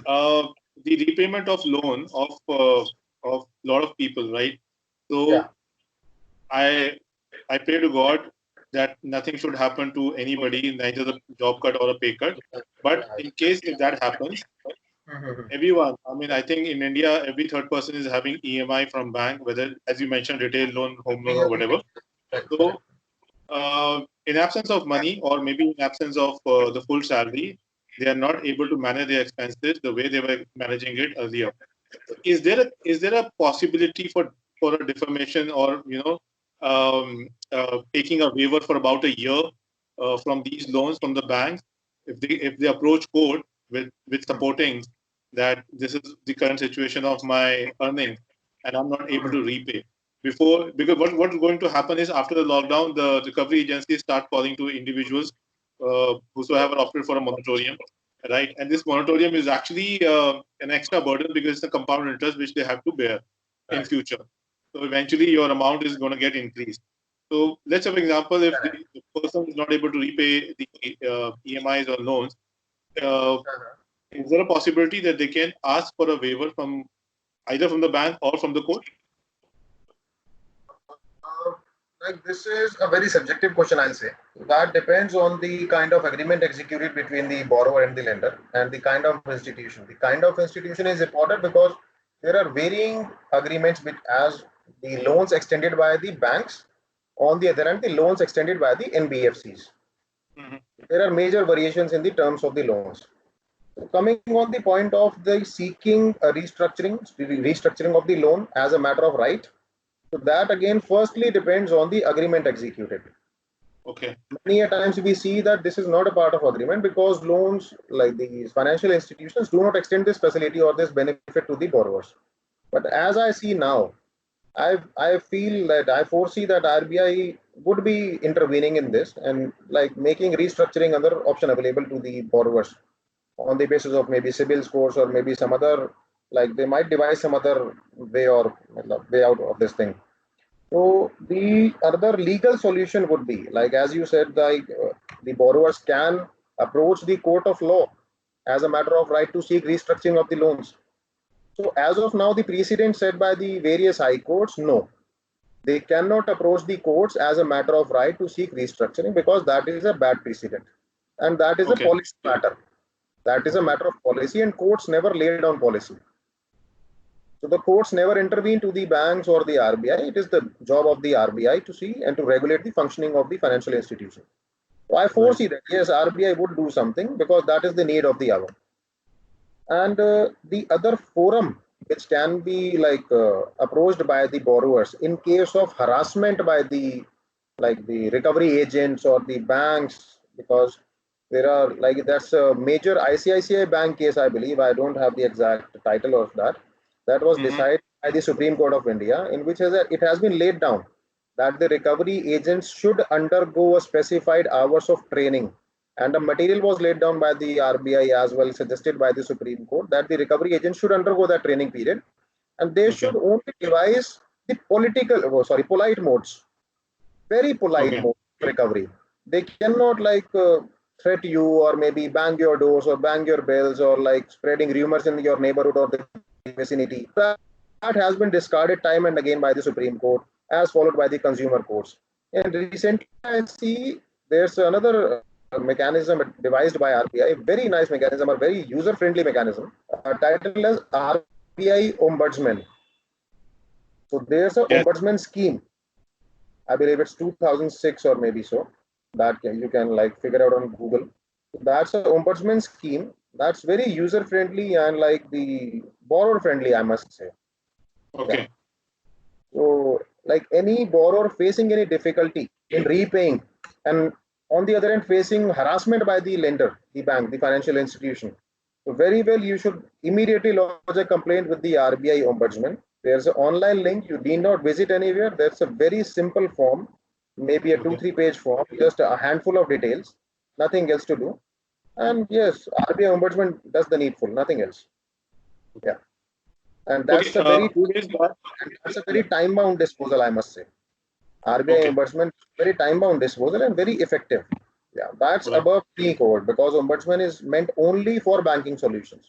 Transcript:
uh, the repayment of loan of lot of people, right? Yeah. So I I pray to God that nothing should happen to anybody, neither the job cut or a pay cut. But Yeah. in case if that happens, Mhm. everyone, I mean, I think in India, every third person is having EMI from bank, whether, as you mentioned, retail loan, home loan, or whatever. Correct, So, correct. in absence of money, or maybe in absence of the full salary, they are not able to manage their expenses the way they were managing it earlier. Is there a possibility for a defamation, or taking a waiver for about a year from these loans from the banks, if they approach court with supporting that this is the current situation of my earnings and I'm not able to repay before, because what's going to happen is after the lockdown, the recovery agencies start calling to individuals whosoever opted for a moratorium, right? And this moratorium is actually an extra burden because it's a compound interest which they have to bear in Right. future. So eventually your amount is going to get increased. So let's have an example, if Correct. the person is not able to repay the EMIs or loans, uh, Uh-huh. is there a possibility that they can ask for a waiver from either from the bank or from the court? Uh, like this is a very subjective question, I'll say. That depends on the kind of agreement executed between the borrower and the lender and the kind of institution. The kind of institution is important because there are varying agreements with as the loans extended by the banks, on the other hand, the loans extended by the NBFCs. Mhm. There are major variations in the terms of the loans. So coming on the point of the seeking a restructuring of the loan as a matter of right. So that again, firstly depends on the agreement executed. Okay. Many a times we see that this is not a part of agreement because loans like these financial institutions do not extend this facility or this benefit to the borrowers. But as I see now, I feel that I foresee that RBI would be intervening in this and like making restructuring another option available to the borrowers on the basis of maybe CIBIL scores or maybe some other, like they might devise some other way or way out of this thing. So the other legal solution would be like as you said, like the borrowers can approach the court of law as a matter of right to seek restructuring of the loans. So as of now, the precedent set by the various high courts, no, they cannot approach the courts as a matter of right to seek restructuring because that is a bad precedent, and that is a Okay. policy matter. That is a matter of policy, and courts never lay down policy. So the courts never intervene to the banks or the RBI. It is the job of the RBI to see and to regulate the functioning of the financial institution. So I Right. foresee that yes, RBI would do something because that is the need of the hour. And the other forum which can be like approached by the borrowers in case of harassment by the like the recovery agents or the banks, because there are like that's a major ICICI bank case, I believe. I don't have the exact title of that. That was Hmm. decided by the Supreme Court of India, in which it has been laid down that the recovery agents should undergo a specified hours of training, and a material was laid down by the RBI as well, suggested by the Supreme Court, that the recovery agents should undergo that training period, and they Okay. should only devise the polite modes, very polite Okay. mode of recovery. They cannot like threat you or maybe bang your doors or bang your bells or like spreading rumors in your neighborhood or the vicinity. That has been discarded time and again by the Supreme Court, as followed by the consumer courts. And recently, I see there's another mechanism devised by RBI, very nice mechanism, a very user-friendly mechanism, titled as RBI Ombudsman. So there's a ombudsman Yes. scheme. I believe it's 2006 or maybe so. That you can like figure out on Google. That's an ombudsman scheme. That's very user friendly and like the borrower friendly, I must say. Yeah. Okay. So like any borrower facing any difficulty in repaying, and on the other hand facing harassment by the lender, the bank, the financial institution. So very well, you should immediately lodge a complaint with the RBI ombudsman. There's an online link. You need not visit anywhere. There's a very simple form, maybe a two, Okay. 3 page form, just a handful of details, nothing else to do. And yes, RBI ombudsman does the needful, nothing else. Yeah. And Okay. that's a very Few days back. Yeah. time bound disposal, I must say. RBI Okay. ombudsman, very time bound disposal and very effective. Yeah, that's Right. above any code because ombudsman is meant only for banking solutions.